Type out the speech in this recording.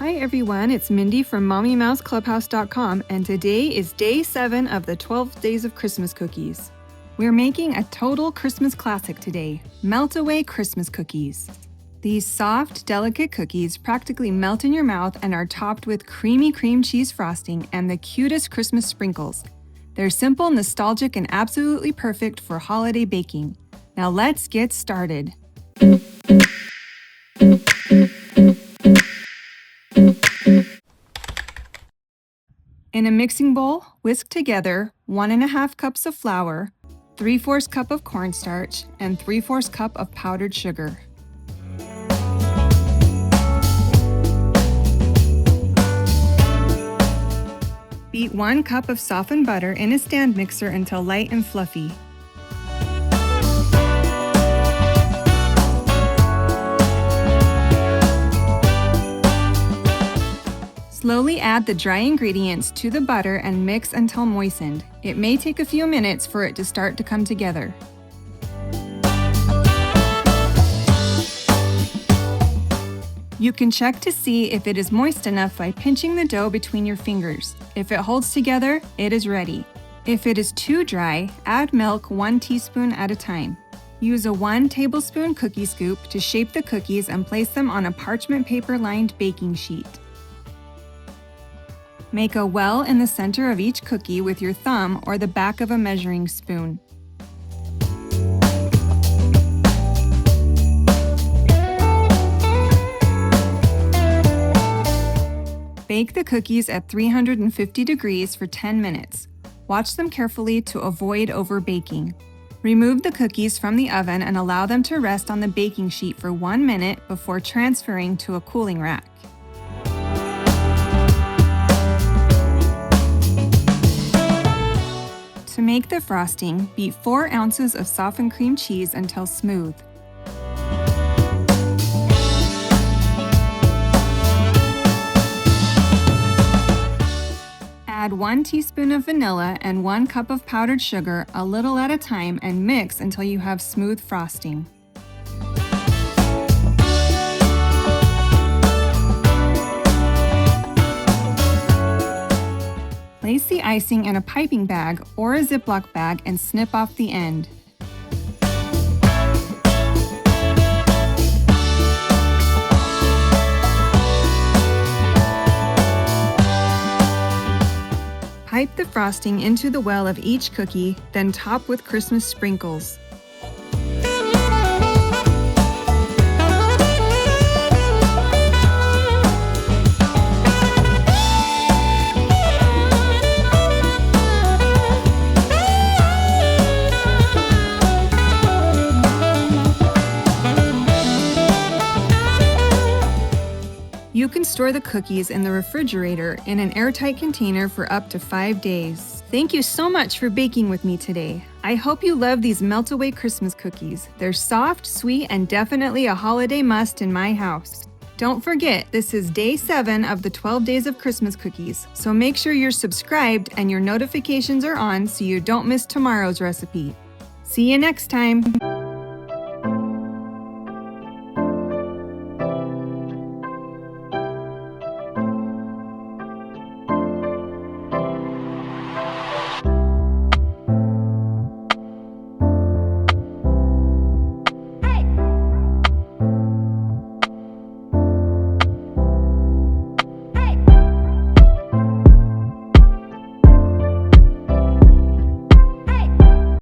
Hi everyone, it's Mindy from MommyMouseClubhouse.com, and today is day 7 of the 12 Days of Christmas Cookies. We're making a total Christmas classic today, melt-away Christmas cookies. These soft, delicate cookies practically melt in your mouth and are topped with creamy cream cheese frosting and the cutest Christmas sprinkles. They're simple, nostalgic, and absolutely perfect for holiday baking. Now let's get started. In a mixing bowl, whisk together 1½ cups of flour, 3/4 cup of cornstarch, and 3/4 cup of powdered sugar. Beat 1 cup of softened butter in a stand mixer until light and fluffy. Slowly add the dry ingredients to the butter and mix until moistened. It may take a few minutes for it to start to come together. You can check to see if it is moist enough by pinching the dough between your fingers. If it holds together, it is ready. If it is too dry, add milk 1 teaspoon at a time. Use a 1 tablespoon cookie scoop to shape the cookies and place them on a parchment paper-lined baking sheet. Make a well in the center of each cookie with your thumb or the back of a measuring spoon. Bake the cookies at 350 degrees for 10 minutes. Watch them carefully to avoid overbaking. Remove the cookies from the oven and allow them to rest on the baking sheet for 1 minute before transferring to a cooling rack. To make the frosting, beat 4 ounces of softened cream cheese until smooth. Add 1 teaspoon of vanilla and 1 cup of powdered sugar a little at a time and mix until you have smooth frosting. Place the icing in a piping bag or a Ziploc bag and snip off the end. Pipe the frosting into the well of each cookie, then top with Christmas sprinkles. You can store the cookies in the refrigerator in an airtight container for up to 5 days. Thank you so much for baking with me today. I hope you love these melt-away Christmas cookies. They're soft, sweet, and definitely a holiday must in my house. Don't forget, this is day 7 of the 12 Days of Christmas Cookies, so make sure you're subscribed and your notifications are on so you don't miss tomorrow's recipe. See you next time!